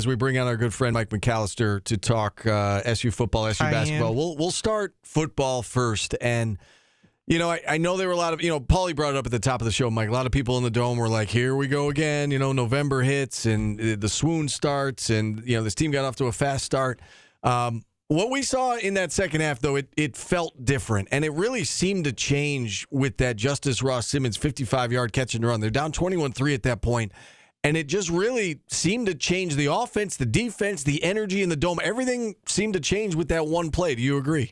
as we bring on our good friend Mike McAllister to talk SU football, SU basketball. We'll start football first. And, I know there were a lot of, Paulie brought it up at the top of the show, Mike. A lot of people in the Dome were like, here we go again. November hits and the swoon starts and, this team got off to a fast start. What we saw in that second half, though, it felt different. And it really seemed to change with that Justice Ross Simmons 55-yard catch and run. They're down 21-3 at that point. And it just really seemed to change the offense, the defense, the energy in the Dome. Everything seemed to change with that one play. Do you agree?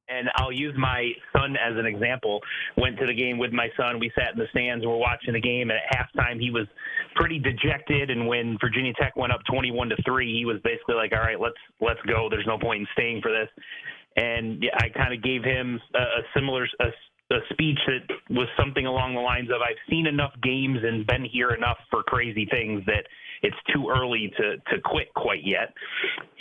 And I'll use my son as an example. Went to the game with my son. We sat in the stands. We're watching the game. And at halftime, he was pretty dejected. And when Virginia Tech went up 21-3, he was basically like, all right, let's go. There's no point in staying for this. And I kind of gave him a similar speech that was something along the lines of, I've seen enough games and been here enough for crazy things that it's too early to quit quite yet.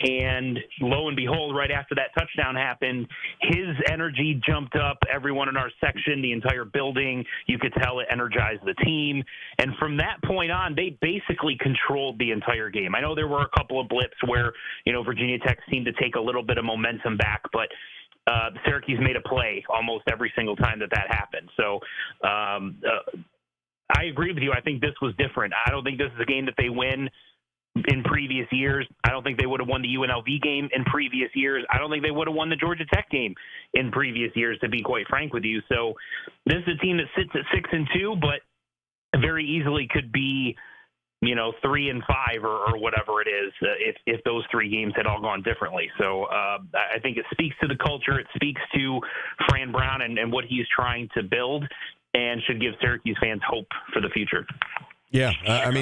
And lo and behold, right after that touchdown happened, his energy jumped up. Everyone in our section, the entire building, you could tell it energized the team. And from that point on, they basically controlled the entire game. I know there were a couple of blips where, Virginia Tech seemed to take a little bit of momentum back, but Syracuse made a play almost every single time that happened. So I agree with you. I think this was different. I don't think this is a game that they win in previous years. I don't think they would have won the UNLV game in previous years. I don't think they would have won the Georgia Tech game in previous years, to be quite frank with you. So this is a team that sits at 6-2, but very easily could be 3-5 or whatever it is if those three games had all gone differently. So I think it speaks to the culture. It speaks to Fran Brown and what he's trying to build, and should give Syracuse fans hope for the future. Yeah,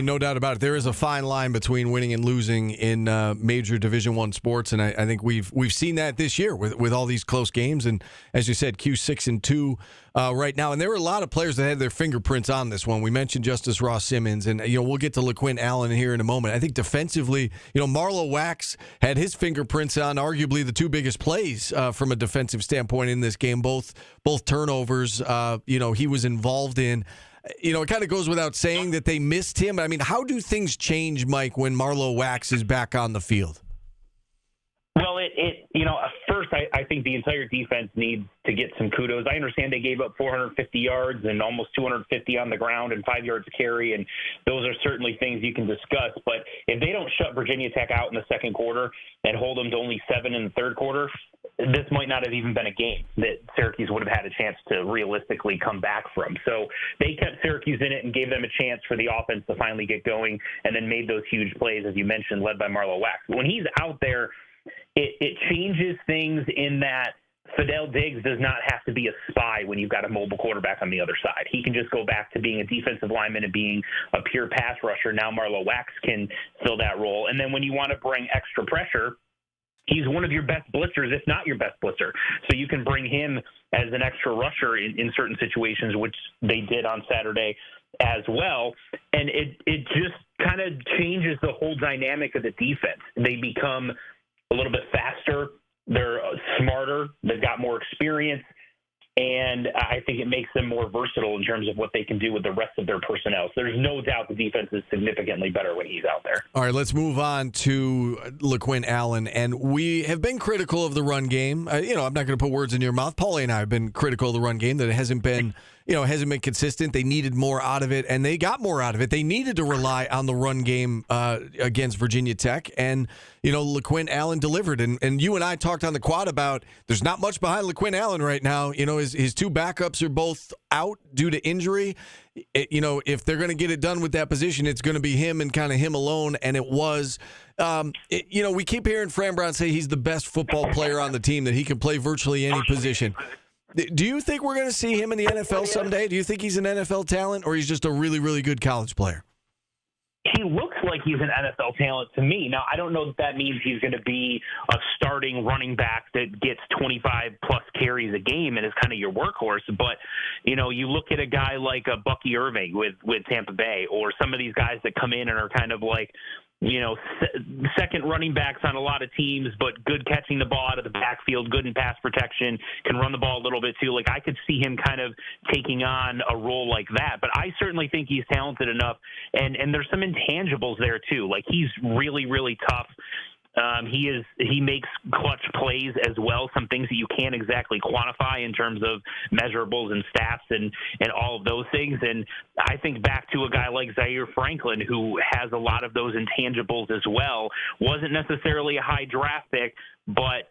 no doubt about it. There is a fine line between winning and losing in major Division I sports, and I think we've seen that this year with all these close games. And as you said, Q 6-2 right now, and there were a lot of players that had their fingerprints on this one. We mentioned Justice Ross Simmons, and we'll get to LaQuan Allen here in a moment. I think defensively, Marlo Wax had his fingerprints on arguably the two biggest plays from a defensive standpoint in this game. Both turnovers, he was involved in. It kind of goes without saying that they missed him. I mean, how do things change, Mike, when Marlo Wax is back on the field? Well, first, I think the entire defense needs to get some kudos. I understand they gave up 450 yards and almost 250 on the ground and 5 yards carry, and those are certainly things you can discuss. But if they don't shut Virginia Tech out in the second quarter and hold them to only 7 in the third quarter, this might not have even been a game that Syracuse would have had a chance to realistically come back from. So they kept Syracuse in it and gave them a chance for the offense to finally get going, and then made those huge plays, as you mentioned, led by Marlo Wax. When he's out there, it changes things in that Fidel Diggs does not have to be a spy when you've got a mobile quarterback on the other side. He can just go back to being a defensive lineman and being a pure pass rusher. Now Marlo Wax can fill that role. And then when you want to bring extra pressure, he's one of your best blitzers, if not your best blitzer. So you can bring him as an extra rusher in certain situations, which they did on Saturday as well. And it just kind of changes the whole dynamic of the defense. They become a little bit faster. They're smarter. They've got more experience. And I think it makes them more versatile in terms of what they can do with the rest of their personnel. So there's no doubt the defense is significantly better when he's out there. All right, let's move on to LaQuan Allen. And we have been critical of the run game. I'm not going to put words in your mouth. Paulie and I have been critical of the run game, that it hasn't been consistent. They needed more out of it, and they got more out of it. They needed to rely on the run game against Virginia Tech, and LaQuan Allen delivered. And you and I talked on the quad about there's not much behind LaQuan Allen right now. His two backups are both out due to injury. If they're going to get it done with that position, it's going to be him and kind of him alone, and it was. We keep hearing Fran Brown say he's the best football player on the team, that he can play virtually any position. Do you think we're going to see him in the NFL someday? Do you think he's an NFL talent, or he's just a really, really good college player? He looks like he's an NFL talent to me. Now, I don't know if that means he's going to be a starting running back that gets 25-plus carries a game and is kind of your workhorse. But, you look at a guy like Bucky Irving with Tampa Bay, or some of these guys that come in and are kind of like second running backs on a lot of teams, but good catching the ball out of the backfield, good in pass protection, can run the ball a little bit too. Like, I could see him kind of taking on a role like that. But I certainly think he's talented enough, and there's some intangibles there too. Like, he's really, really tough. He makes clutch plays as well, some things that you can't exactly quantify in terms of measurables and stats and all of those things. And I think back to a guy like Zaire Franklin, who has a lot of those intangibles as well. Wasn't necessarily a high draft pick, but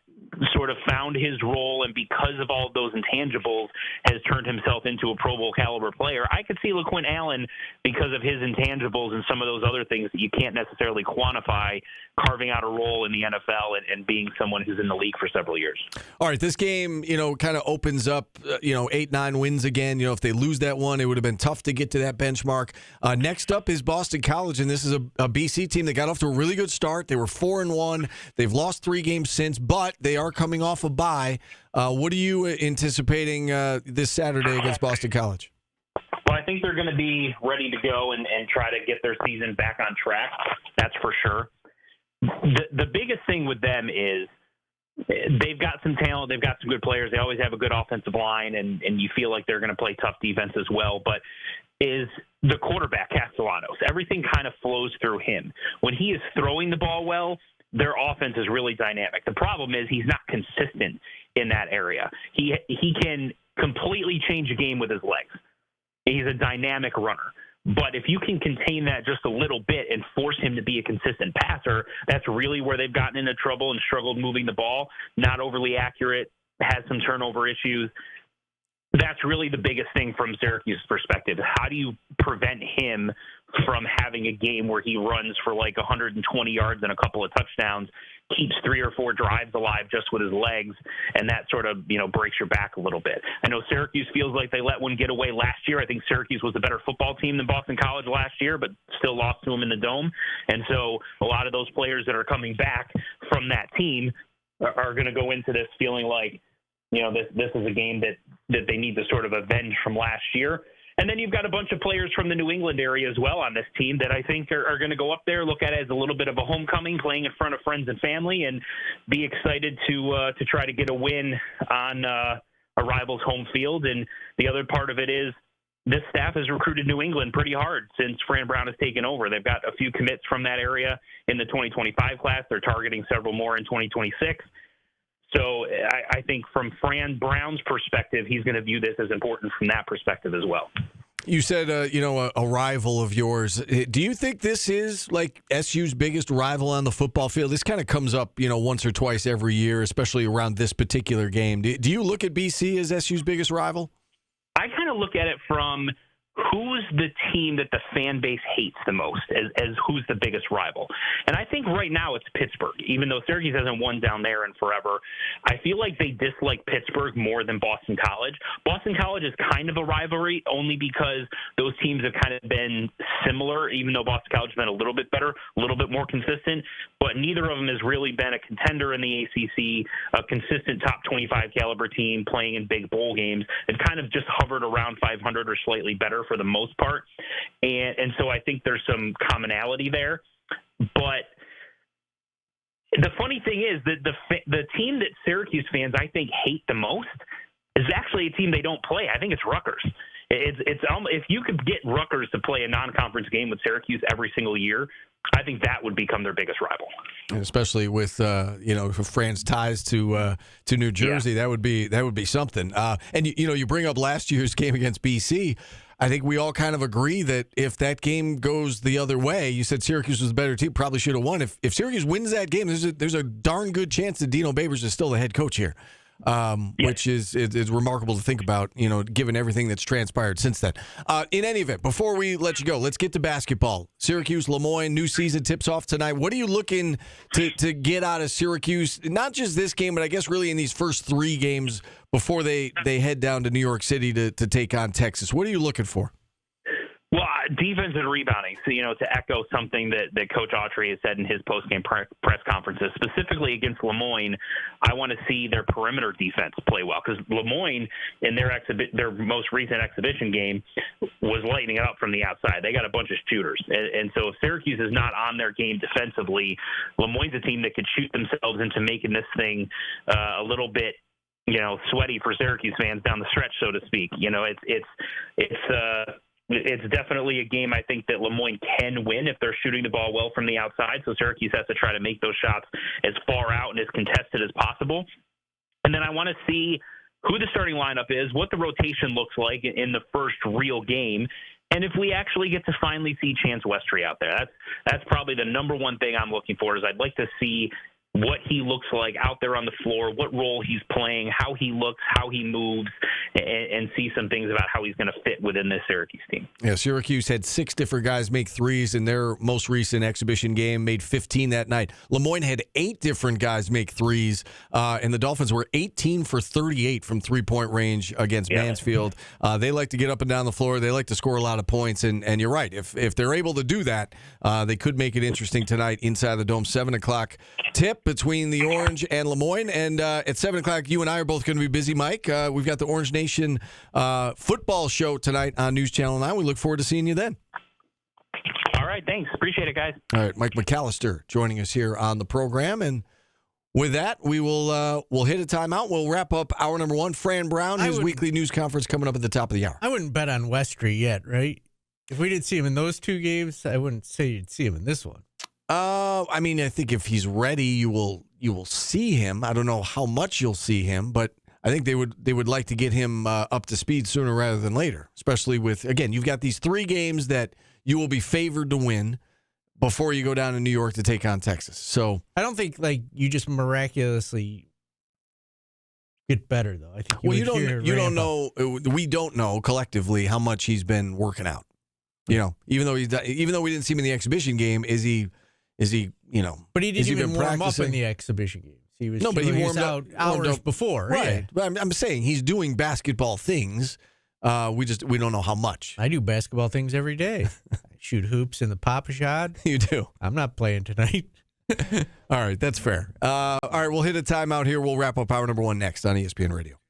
sort of found his role, and because of all of those intangibles, has turned himself into a Pro Bowl caliber player. I could see LaQuan Allen, because of his intangibles and some of those other things that you can't necessarily quantify, carving out a role in the NFL and being someone who's in the league for several years. All right, this game, kind of opens up, 8-9 wins again. If they lose that one, it would have been tough to get to that benchmark. Next up is Boston College, and this is a BC team that got off to a really good start. They were 4-1. They've lost 3 games since, but they are coming off a bye. What are you anticipating this Saturday against Boston College? Well, I think they're going to be ready to go and try to get their season back on track. That's for sure. The biggest thing with them is they've got some talent. They've got some good players. They always have a good offensive line, and you feel like they're going to play tough defense as well. But is the quarterback, Castellanos. Everything kind of flows through him. When he is throwing the ball well, their offense is really dynamic. The problem is he's not consistent in that area. He can completely change a game with his legs. He's a dynamic runner. But if you can contain that just a little bit and force him to be a consistent passer, that's really where they've gotten into trouble and struggled moving the ball. Not overly accurate, has some turnover issues. That's really the biggest thing from Syracuse's perspective. How do you prevent him from having a game where he runs for like 120 yards and a couple of touchdowns, keeps 3 or 4 drives alive just with his legs, and that sort of, breaks your back a little bit. I know Syracuse feels like they let one get away last year. I think Syracuse was a better football team than Boston College last year, but still lost to them in the Dome. And so a lot of those players that are coming back from that team are going to go into this feeling like, this is a game that they need to sort of avenge from last year. And then you've got a bunch of players from the New England area as well on this team that I think are going to go up there, look at it as a little bit of a homecoming, playing in front of friends and family, and be excited to try to get a win on a rival's home field. And the other part of it is this staff has recruited New England pretty hard since Fran Brown has taken over. They've got a few commits from that area in the 2025 class. They're targeting several more in 2026. So I think from Fran Brown's perspective, he's going to view this as important from that perspective as well. You said, a rival of yours. Do you think this is like SU's biggest rival on the football field? This kind of comes up, once or twice every year, especially around this particular game. Do you look at BC as SU's biggest rival? I kind of look at it from who's the team that the fan base hates the most as who's the biggest rival. And I think right now it's Pittsburgh, even though Syracuse hasn't won down there in forever. I feel like they dislike Pittsburgh more than Boston College. Boston College is kind of a rivalry only because those teams have kind of been similar, even though Boston College has been a little bit better, a little bit more consistent. But neither of them has really been a contender in the ACC, a consistent top 25 caliber team playing in big bowl games. It's kind of just hovered around 500 or slightly better for the most part. And so I think there's some commonality there. But the funny thing is that the team that Syracuse fans, I think, hate the most is actually a team they don't play. I think it's Rutgers. It's if you could get Rutgers to play a non-conference game with Syracuse every single year, I think that would become their biggest rival. And especially with Fran's ties to New Jersey, that would be something. And you bring up last year's game against BC. I think we all kind of agree that if that game goes the other way, you said Syracuse was the better team, probably should have won. If Syracuse wins that game, there's a darn good chance that Dino Babers is still the head coach here. Which is remarkable to think about, given everything that's transpired since then. In any event, before we let you go, let's get to basketball. Syracuse, Lemoyne, new season tips off tonight. What are you looking to get out of Syracuse? Not just this game, but I guess really in these first 3 games before they head down to New York City to take on Texas. What are you looking for? Well, defense and rebounding. So, to echo something that Coach Autry has said in his post-game press conferences, specifically against Lemoyne, I want to see their perimeter defense play well, because Lemoyne, in their most recent exhibition game, was lighting it up from the outside. They got a bunch of shooters. And so if Syracuse is not on their game defensively, Lemoyne's a team that could shoot themselves into making this thing a little bit, sweaty for Syracuse fans down the stretch, so to speak. It's definitely a game I think that Lemoyne can win if they're shooting the ball well from the outside. So Syracuse has to try to make those shots as far out and as contested as possible. And then I want to see who the starting lineup is, what the rotation looks like in the first real game, and if we actually get to finally see Chance Westry out there. That's probably the number one thing I'm looking for. Is I'd like to see what he looks like out there on the floor, what role he's playing, how he looks, how he moves, and see some things about how he's going to fit within this Syracuse team. Yeah, Syracuse had 6 different guys make threes in their most recent exhibition game, made 15 that night. Lemoyne had 8 different guys make threes, and the Dolphins were 18 for 38 from three-point range against Mansfield. They like to get up and down the floor. They like to score a lot of points, and you're right. If they're able to do that, they could make it interesting tonight inside the Dome. 7 o'clock tip between the Orange and Lemoyne, and at 7 o'clock, you and I are both going to be busy, Mike. We've got the Orange Nation football show tonight on News Channel 9. We look forward to seeing you then. All right, thanks. Appreciate it, guys. All right, Mike McAllister joining us here on the program, and with that, we'll hit a timeout. We'll wrap up hour number 1. Fran Brown, his weekly news conference coming up at the top of the hour. I wouldn't bet on Westry yet, right? If we didn't see him in those 2 games, I wouldn't say you'd see him in this one. I think if he's ready, you will see him. I don't know how much you'll see him, but I think they would like to get him up to speed sooner rather than later, especially with, again, you've got these 3 games that you will be favored to win before you go down to New York to take on Texas. So I don't think you just miraculously get better, though. I think you don't know. We don't know collectively how much he's been working out. Even though we didn't see him in the exhibition game, is he? But he didn't even warm up in the exhibition games. He warmed out hours before, right? Yeah. But I'm saying he's doing basketball things. We don't know how much. I do basketball things every day. I shoot hoops in the Pop-A-Shot. You do. I'm not playing tonight. All right, that's fair. All right, we'll hit a timeout here. We'll wrap up hour number 1 next on ESPN Radio.